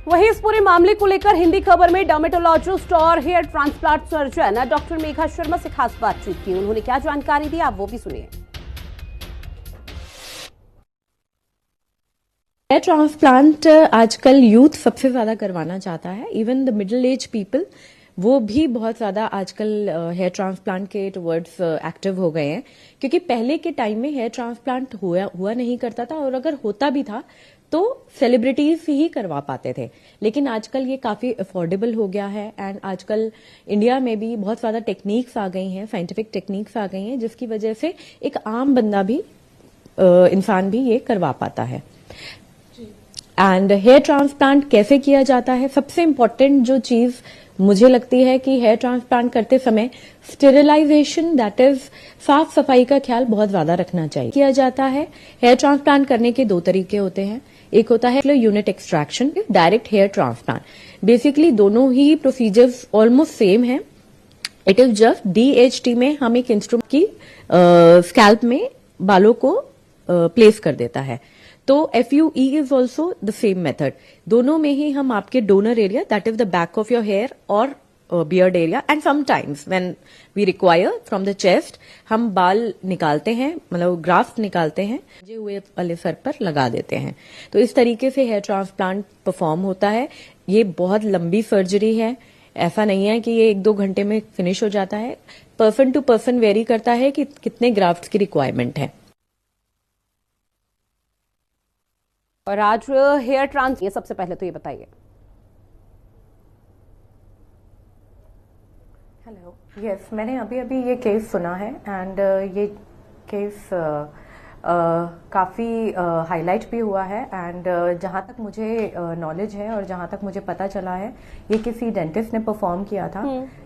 वहीं इस पूरे मामले को लेकर हिंदी खबर में डर्मेटोलॉजिस्ट और hair transplant surgeon doctor Megha Sharma से खास बातचीत की। उन्होंने क्या जानकारी दी, आप वो भी सुनिए। हेयर ट्रांसप्लांट आजकल यूथ सबसे ज्यादा करवाना चाहता है। Even the middle age people वो भी बहुत ज्यादा आजकल हेयर ट्रांसप्लांट के टुवर्ड्स एक्टिव हो गए हैं, क्योंकि पहले के टाइम में हेयर ट्रांसप्लांट हुआ नहीं करता था, और अगर होता भी था तो सेलिब्रिटीज ही करवा पाते थे। लेकिन आजकल ये काफी अफोर्डेबल हो गया है, एंड आजकल इंडिया में भी बहुत ज्यादा टेक्निक्स आ गई हैं, साइंटिफिक टेक्निक्स आ गई हैं, जिसकी वजह से एक आम बंदा भी इंसान भी ये करवा पाता है। एंड हेयर ट्रांसप्लांट कैसे किया जाता है, सबसे इम्पोर्टेंट जो चीज मुझे लगती है कि हेयर ट्रांसप्लांट करते समय स्टेरिलाइजेशन, दैट इज साफ सफाई का ख्याल बहुत ज्यादा रखना चाहिए। किया जाता है हेयर ट्रांसप्लांट करने के दो तरीके होते हैं। एक होता है unit extraction, direct hair transplant. Basically दोनों ही प्रोसीजर्स ऑलमोस्ट सेम है। इट इज जस्ट DHT में हम एक इंस्ट्रूमेंट की स्कैल्प में बालों को प्लेस कर देता है। तो FUE is also the same method. दोनों में ही हम आपके donor area, that is the back of your hair और beard area, and sometimes when we require from the chest, हम बाल निकालते हैं, मतलब ग्राफ्ट निकालते हैं, जो हुए वाले सर पर लगा देते हैं। तो इस तरीके से हेयर ट्रांसप्लांट परफॉर्म होता है। ये बहुत लंबी सर्जरी है, ऐसा नहीं है कि ये 1-2 घंटे में फिनिश हो जाता है। पर्सन टू पर्सन वेरी करता है कि कितने ग्राफ्ट की रिक्वायरमेंट है। और आज हेयर ट्रांस, ये सबसे पहले तो ये बताइए। हेलो, यस, मैंने अभी ये केस सुना है, एंड ये केस काफ़ी हाईलाइट भी हुआ है, एंड जहाँ तक मुझे नॉलेज है और जहाँ तक मुझे पता चला है, ये किसी डेंटिस्ट ने परफॉर्म किया था।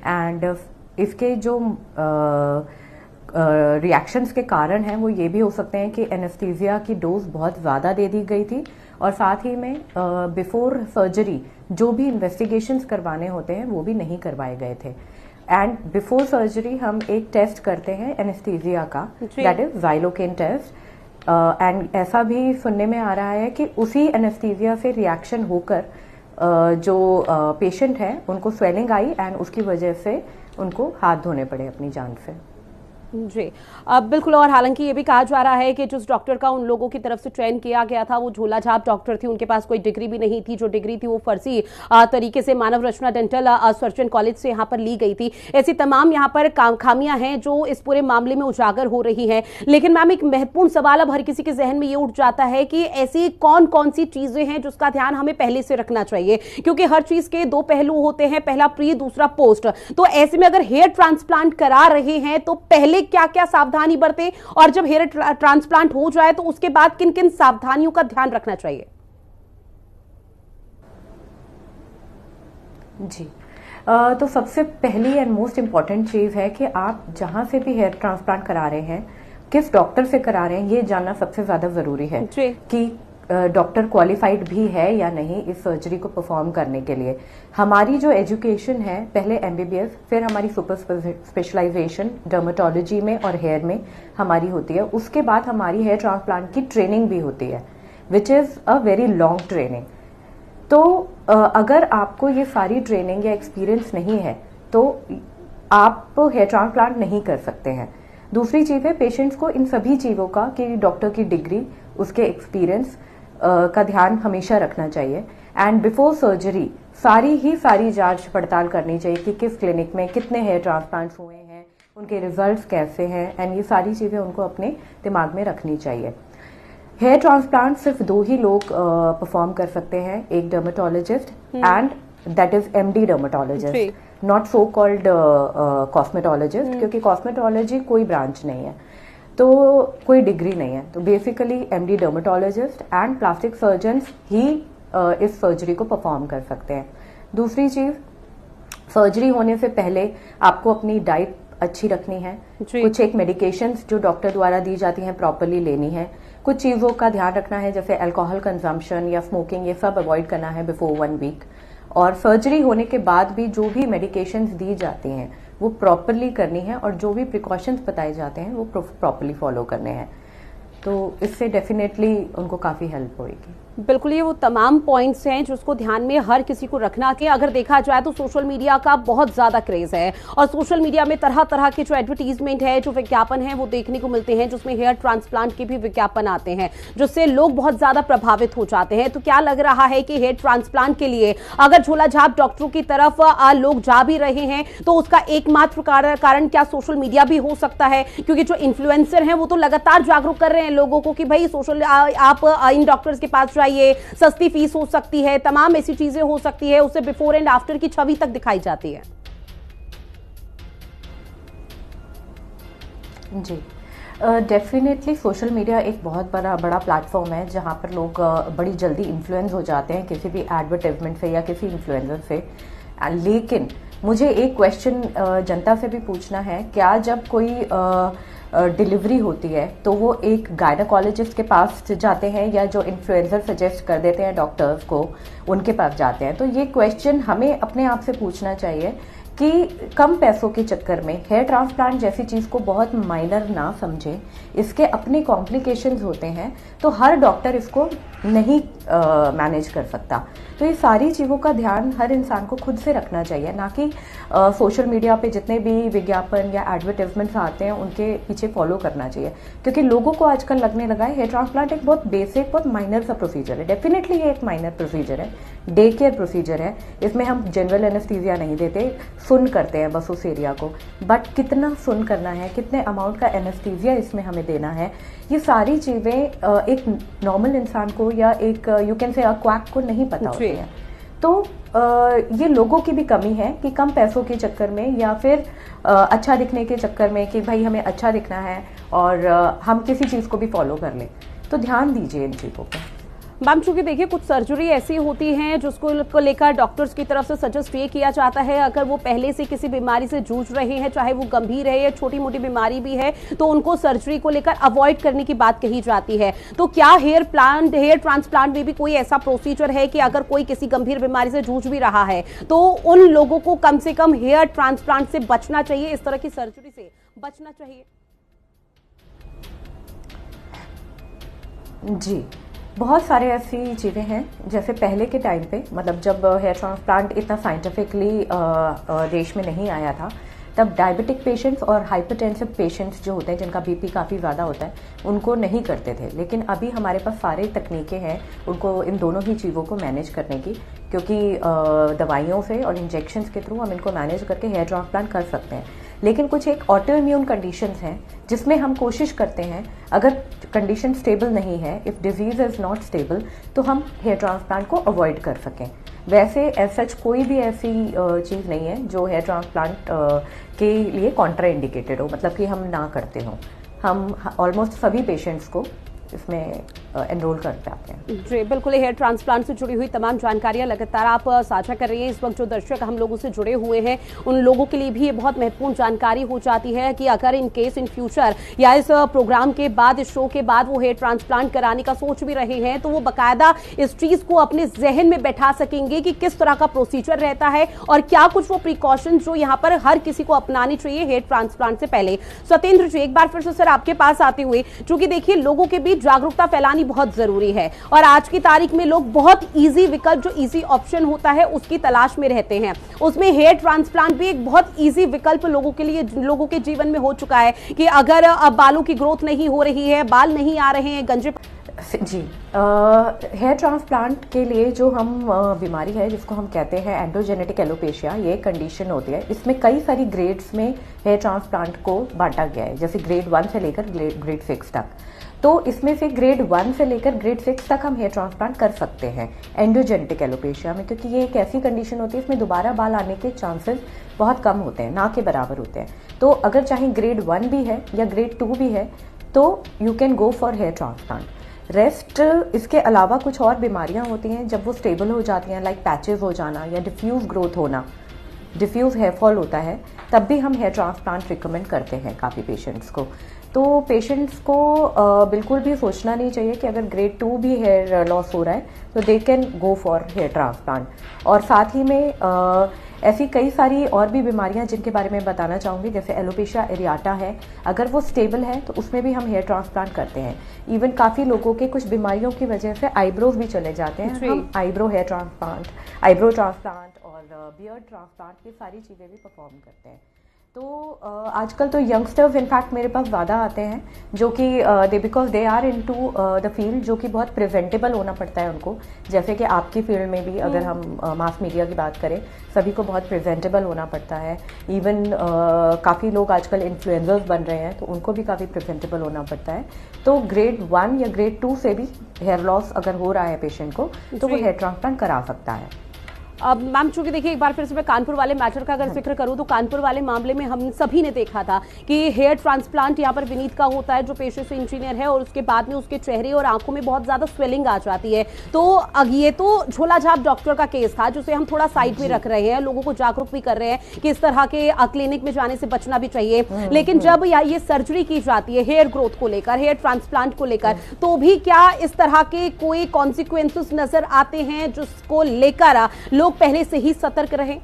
एंड इसके जो रिएक्शंस के कारण हैं वो ये भी हो सकते हैं कि एनेस्थीसिया की डोज बहुत ज़्यादा दे दी गई थी, और साथ ही में बिफोर सर्जरी जो भी इन्वेस्टिगेशंस करवाने होते हैं वो भी नहीं करवाए गए थे। एंड बिफोर सर्जरी हम एक टेस्ट करते हैं एनेस्थीसिया का, that is xylocaine test. And ऐसा भी सुनने में आ रहा है कि उसी एनेस्थीसिया से रिएक्शन होकर जो पेशेंट है उनको स्वेलिंग आई, एंड उसकी वजह से उनको हाथ धोने पड़े अपनी जान से। जी, अब बिल्कुल। और हालांकि ये भी कहा जा रहा है कि जिस डॉक्टर का उन लोगों की तरफ से चयन किया गया था वो झोला छाप डॉक्टर थी, उनके पास कोई डिग्री भी नहीं थी। जो डिग्री थी वो फर्जी तरीके से मानव रचना डेंटल सर्जन कॉलेज से यहाँ पर ली गई थी। ऐसी तमाम यहाँ पर खामियां हैं जो इस पूरे मामले में उजागर हो रही हैं। लेकिन मैम, एक महत्वपूर्ण सवाल अब हर किसी के जहन में ये उठ जाता है कि ऐसी कौन कौन सी चीजें हैं जिसका ध्यान हमें पहले से रखना चाहिए, क्योंकि हर चीज के दो पहलू होते हैं, पहला प्री, दूसरा पोस्ट। तो ऐसे में अगर हेयर ट्रांसप्लांट करा रहे हैं तो पहले क्या क्या सावधानी बरतें, और जब हेयर ट्रांसप्लांट हो जाए तो उसके बाद किन किन सावधानियों का ध्यान रखना चाहिए? जी, तो सबसे पहली एंड मोस्ट इंपॉर्टेंट चीज है कि आप जहां से भी हेयर ट्रांसप्लांट करा रहे हैं, किस डॉक्टर से करा रहे हैं, ये जानना सबसे ज्यादा जरूरी है कि डॉक्टर क्वालिफाइड भी है या नहीं इस सर्जरी को परफॉर्म करने के लिए। हमारी जो एजुकेशन है, पहले MBBS, फिर हमारी सुपर स्पेशलाइजेशन डर्मेटोलॉजी में और हेयर में हमारी होती है। उसके बाद हमारी हेयर ट्रांसप्लांट की ट्रेनिंग भी होती है, which is a very long training. तो अगर आपको ये सारी ट्रेनिंग या एक्सपीरियंस नहीं है तो आप हेयर ट्रांसप्लांट नहीं कर सकते हैं। दूसरी चीज है, पेशेंट्स को इन सभी चीजों का, कि डॉक्टर की डिग्री, उसके एक्सपीरियंस का ध्यान हमेशा रखना चाहिए। एंड बिफोर सर्जरी सारी जांच पड़ताल करनी चाहिए कि किस क्लिनिक में कितने हेयर ट्रांसप्लांट्स हुए हैं, उनके रिजल्ट्स कैसे हैं, एंड ये सारी चीजें उनको अपने दिमाग में रखनी चाहिए। हेयर ट्रांसप्लांट सिर्फ 2 ही लोग परफॉर्म कर सकते हैं, एक dermatologist and that is MD dermatologist, not so called cosmetologist, क्योंकि कॉस्मेटोलॉजी कोई ब्रांच नहीं है, तो कोई डिग्री नहीं है। तो basically MD dermatologist and plastic surgeons ही इस सर्जरी को परफॉर्म कर सकते हैं। दूसरी चीज, सर्जरी होने से पहले आपको अपनी डाइट अच्छी रखनी है। कुछ एक मेडिकेशंस जो डॉक्टर द्वारा दी जाती हैं प्रॉपरली लेनी है। कुछ चीजों का ध्यान रखना है, जैसे अल्कोहल कंजम्पशन या स्मोकिंग, ये सब अवॉइड करना है बिफोर 1 वीक। और सर्जरी होने के बाद भी जो भी मेडिकेशंस दी जाती हैं वो प्रॉपरली करनी है, और जो भी प्रिकॉशंस बताए जाते हैं वो प्रॉपरली फॉलो करने हैं। तो इससे डेफिनेटली उनको काफी हेल्प होगी। बिल्कुल, ये वो तमाम पॉइंट्स हैं जिसको ध्यान में हर किसी को रखना कि अगर देखा जाए तो सोशल मीडिया का बहुत ज्यादा क्रेज है और सोशल मीडिया में तरह तरह के जो एडवर्टीजमेंट है, जो विज्ञापन है वो देखने को मिलते हैं, जिसमें हेयर ट्रांसप्लांट के भी विज्ञापन आते हैं जिससे लोग बहुत ज्यादा प्रभावित हो जाते हैं। तो क्या लग रहा है कि हेयर ट्रांसप्लांट के लिए अगर झोलाझाप डॉक्टरों की तरफ लोग जा भी रहे हैं तो उसका एकमात्र कारण क्या सोशल मीडिया भी हो सकता है? क्योंकि जो इन्फ्लुएंसर हैं वो तो लगातार जागरूक कर रहे हैं लोगों को कि भाई सोशल आप इन डॉक्टर्स के पास जाइए, सस्ती फीस हो सकती है, तमाम ऐसी चीजें हो सकती है, उससे बिफोर एंड आफ्टर की छवि तक दिखाई जाती है। जी, डेफिनेटली सोशल मीडिया एक बहुत बड़ा प्लेटफॉर्म है जहाँ पर लोग बड़ी जल्दी इन्फ्लुएंस हो जाते हैं किसी भी एडवर्टाइजमेंट से या किसी इन्फ्लुएंसर से। लेकिन मुझे एक क्वेश्चन जनता से भी पूछना है, क्या जब कोई डिलीवरी होती है तो वो एक गायनेकोलॉजिस्ट के पास जाते हैं या जो इन्फ्लुएंसर सजेस्ट कर देते हैं डॉक्टर्स को उनके पास जाते हैं? तो ये क्वेश्चन हमें अपने आप से पूछना चाहिए कि कम पैसों के चक्कर में हेयर ट्रांसप्लांट जैसी चीज को बहुत माइनर ना समझें। इसके अपने कॉम्प्लिकेशंस होते हैं, तो हर डॉक्टर इसको नहीं मैनेज कर सकता। तो ये सारी चीज़ों का ध्यान हर इंसान को खुद से रखना चाहिए, ना कि सोशल मीडिया पे जितने भी विज्ञापन या एडवर्टाइजमेंट्स आते हैं उनके पीछे फॉलो करना चाहिए। क्योंकि लोगों को आजकल लगने लगा है हेयर ट्रांसप्लांट एक बहुत बेसिक, बहुत माइनर सा प्रोसीजर है। डेफिनेटली ये एक माइनर प्रोसीजर है, डे केयर प्रोसीजर है। इसमें हम जनरल एनेस्थीसिया नहीं देते, सुन करते हैं बस उस एरिया को। बट कितना सुन करना है, कितने अमाउंट का एनेस्थीसिया इसमें हमें देना है, ये सारी चीज़ें एक नॉर्मल इंसान को या एक यू कैन से क्वैक को नहीं पता होती है। तो ये लोगों की भी कमी है कि कम पैसों के चक्कर में या फिर अच्छा दिखने के चक्कर में कि भाई हमें अच्छा दिखना है और हम किसी चीज़ को भी फॉलो कर लें। तो ध्यान दीजिए इन चीज़ों पर। मैम, चूंकि देखिए कुछ सर्जरी ऐसी होती हैं जिसको लेकर डॉक्टर्स की तरफ से सजेस्ट ये किया जाता है अगर वो पहले से किसी बीमारी से जूझ रहे हैं, चाहे वो गंभीर है या छोटी मोटी बीमारी भी है, तो उनको सर्जरी को लेकर अवॉइड करने की बात कही जाती है। तो क्या हेयर ट्रांसप्लांट में भी कोई ऐसा प्रोसीजर है कि अगर कोई किसी गंभीर बीमारी से जूझ भी रहा है तो उन लोगों को कम से कम हेयर ट्रांसप्लांट से बचना चाहिए, इस तरह की सर्जरी से बचना चाहिए? जी, बहुत सारे ऐसी चीज़ें हैं। जैसे पहले के टाइम पे, मतलब जब हेयर ट्रांसप्लांट इतना साइंटिफिकली देश में नहीं आया था, तब डायबिटिक पेशेंट्स और हाइपरटेंसिव पेशेंट्स जो होते हैं जिनका बीपी काफ़ी ज़्यादा होता है उनको नहीं करते थे। लेकिन अभी हमारे पास सारे तकनीकें हैं उनको इन दोनों ही चीज़ों को मैनेज करने की, क्योंकि दवाइयों से और इंजेक्शंस के थ्रू हम इनको मैनेज करके हेयर ट्रांसप्लांट कर सकते हैं। लेकिन कुछ एक ऑटो इम्यून कंडीशंस हैं जिसमें हम कोशिश करते हैं, अगर कंडीशन स्टेबल नहीं है, if disease is not stable, तो हम हेयर ट्रांसप्लांट को अवॉइड कर सकें। वैसे एज सच कोई भी ऐसी चीज़ नहीं है जो हेयर ट्रांसप्लांट के लिए कॉन्ट्रा इंडिकेटेड हो, मतलब कि हम ना करते हों। हम ऑलमोस्ट सभी पेशेंट्स को इसमें एनरोल करते हैं। जी बिल्कुल, हेयर ट्रांसप्लांट से जुड़ी हुई तमाम जानकारियां लगातार आप साझा कर रही हैं। इस वक्त जो दर्शक हम लोगों से जुड़े हुए हैं उन लोगों के लिए भी ये बहुत महत्वपूर्ण जानकारी हो जाती है कि अगर इन केस इन फ्यूचर या इस प्रोग्राम के बाद, इस शो के बाद वो हेयर ट्रांसप्लांट कराने का सोच भी रहे हैं तो वो बाकायदा इस चीज को अपने जहन में बैठा सकेंगे कि किस तरह का प्रोसीजर रहता है और क्या कुछ वो प्रिकॉशन जो यहाँ पर हर किसी को अपनानी चाहिए हेयर ट्रांसप्लांट से पहले। सत्येंद्र जी, एक बार फिर से सर आपके पास आते हुए, चूंकि देखिए लोगों के बीच जागरूकता फैलानी बहुत जरूरी है और आज की तारीख में लोग बहुत इजी विकल्प, जो इजी ऑप्शन होता है उसकी तलाश में रहते हैं। उसमें हेयर ट्रांसप्लांट भी एक बहुत इजी विकल्प लोगों के लिए, लोगों के जीवन में हो चुका है कि अगर बालों की ग्रोथ नहीं हो रही है, बाल नहीं आ रहे हैं, गंजे। जी, हेयर ट्रांसप्लांट के लिए जो हम बीमारी है जिसको हम कहते हैं एंड्रोजेनेटिक एलोपेशिया, ये कंडीशन होती है। इसमें कई सारी ग्रेड्स में हेयर ट्रांसप्लांट को बांटा गया है, जैसे ग्रेड 1 से लेकर ग्रेड 6 तक। तो इसमें से ग्रेड 1 से लेकर ग्रेड 6 तक हम हेयर ट्रांसप्लांट कर सकते हैं एंड्रोजेनेटिक एलोपेशिया में, क्योंकि ये एक ऐसी कंडीशन होती है इसमें दोबारा बाल आने के चांसेस बहुत कम होते हैं, ना के बराबर होते हैं। तो अगर चाहे ग्रेड 1 भी है या ग्रेड 2 भी है तो you can go for hair transplant. Rest इसके अलावा कुछ और बीमारियां होती हैं जब वो स्टेबल हो जाती हैं, लाइक पैचेस हो जाना या डिफ्यूज ग्रोथ होना, डिफ्यूज हेयर फॉल होता है, तब भी हम हेयर ट्रांसप्लांट रिकमेंड करते हैं काफ़ी पेशेंट्स को। तो पेशेंट्स को बिल्कुल भी सोचना नहीं चाहिए कि अगर ग्रेड 2 भी हेयर लॉस हो रहा है तो they can go for hair transplant. और साथ ही में ऐसी कई सारी और भी बीमारियां जिनके बारे में बताना चाहूंगी, जैसे एलोपेशिया एरियाटा है, अगर वो स्टेबल है तो उसमें भी हम हेयर ट्रांसप्लांट करते हैं। इवन काफी लोगों के कुछ बीमारियों की वजह से आईब्रोज भी चले जाते हैं, हम eyebrow hair transplant, eyebrow transplant और बियर्ड ट्रांसप्लांट, ये सारी चीजें भी परफॉर्म करते हैं। तो आजकल तो यंगस्टर्स इनफैक्ट मेरे पास ज़्यादा आते हैं जो कि because they are into the field, जो कि बहुत प्रेजेंटेबल होना पड़ता है उनको। जैसे कि आपकी फील्ड में भी अगर हम मास मीडिया की बात करें, सभी को बहुत प्रेजेंटेबल होना पड़ता है। इवन काफ़ी लोग आजकल इन्फ्लुएंसर्स बन रहे हैं, तो उनको भी काफ़ी प्रेजेंटेबल होना पड़ता है। तो ग्रेड 1 या ग्रेड 2 से भी हेयर लॉस अगर हो रहा है पेशेंट को, तो वो हेयर ट्रांसप्लांट करा सकता है। अब मैम चूंकि देखिए एक बार फिर से मैं कानपुर वाले मैटर का अगर जिक्र करूं, तो कानपुर वाले मामले में हम सभी ने देखा था कि हेयर ट्रांसप्लांट यहाँ पर विनीत का होता है, जो पेशे से इंजीनियर है, और उसके बाद में उसके चेहरे और आंखों में बहुत ज्यादा स्वेलिंग आ जाती है। तो ये तो झोलाझाप डॉक्टर का केस था, जिसे हम थोड़ा साइड में रख रहे हैं, लोगों को जागरूक भी कर रहे हैं कि इस तरह के क्लिनिक में जाने से बचना भी चाहिए। लेकिन जब ये सर्जरी की जाती है हेयर ग्रोथ को लेकर, हेयर ट्रांसप्लांट को लेकर, तो भी क्या इस तरह के कोई कॉन्सिक्वेंसेस नजर आते हैं जिसको लेकर लोग पहले से ही सतर्क रहें?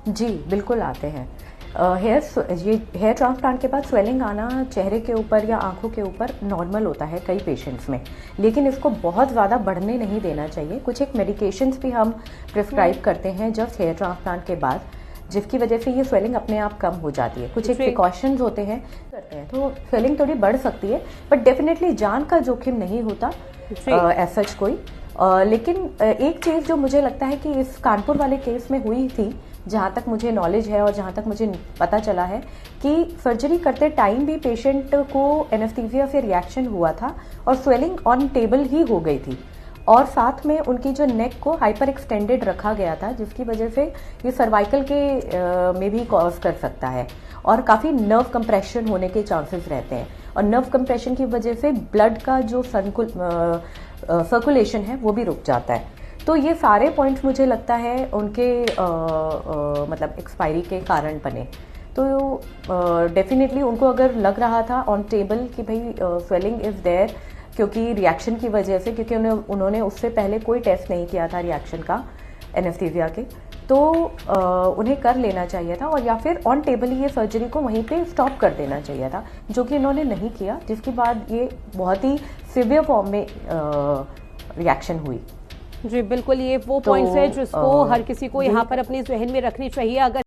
जी बिल्कुल आते हैं। हेयर ट्रांसप्लांट के बाद स्वेलिंग आना चेहरे के ऊपर या आंखों के ऊपर नॉर्मल होता है कई पेशेंट्स में, लेकिन इसको बहुत ज़्यादा बढ़ने नहीं देना चाहिए। कुछ एक मेडिकेशंस भी हम प्रिस्क्राइब करते हैं जस्ट हेयर ट्रांसप्लांट के बाद, जिसकी वजह से ये स्वेलिंग अपने आप कम हो जाती है। कुछ एक प्रिकॉशंस होते हैं करते हैं, तो स्वेलिंग थोड़ी बढ़ सकती है, बट डेफिनेटली जान का जोखिम नहीं होता एज सच कोई। लेकिन एक चीज जो मुझे लगता है कि इस कानपुर वाले केस में हुई थी, जहां तक मुझे नॉलेज है और जहां तक मुझे पता चला है, कि सर्जरी करते टाइम भी पेशेंट को एनेस्थीसिया से रिएक्शन हुआ था और स्वेलिंग ऑन टेबल ही हो गई थी, और साथ में उनकी जो नेक को हाइपर एक्सटेंडेड रखा गया था, जिसकी वजह से ये सर्वाइकल के में भी कॉज कर सकता है, और काफी नर्व कंप्रेशन होने के चांसेस रहते हैं, और नर्व कंप्रेशन की वजह से ब्लड का जो सर्कुलेशन है वो भी रुक जाता है। तो ये सारे पॉइंट्स मुझे लगता है उनके मतलब एक्सपायरी के कारण बने। तो डेफिनेटली उनको अगर लग रहा था ऑन टेबल कि भाई स्वेलिंग इज देयर, क्योंकि रिएक्शन की वजह से, क्योंकि उन्होंने उससे पहले कोई टेस्ट नहीं किया था रिएक्शन का एनेस्थीसिया के, तो उन्हें कर लेना चाहिए था, और या फिर ऑन टेबल ही ये सर्जरी को वहीं पे स्टॉप कर देना चाहिए था, जो कि इन्होंने नहीं किया, जिसके बाद ये बहुत ही सिवियर फॉर्म में रिएक्शन हुई। जी बिल्कुल, ये वो पॉइंट्स है जिसको हर किसी को यहाँ पर अपने जहन में रखनी चाहिए। अगर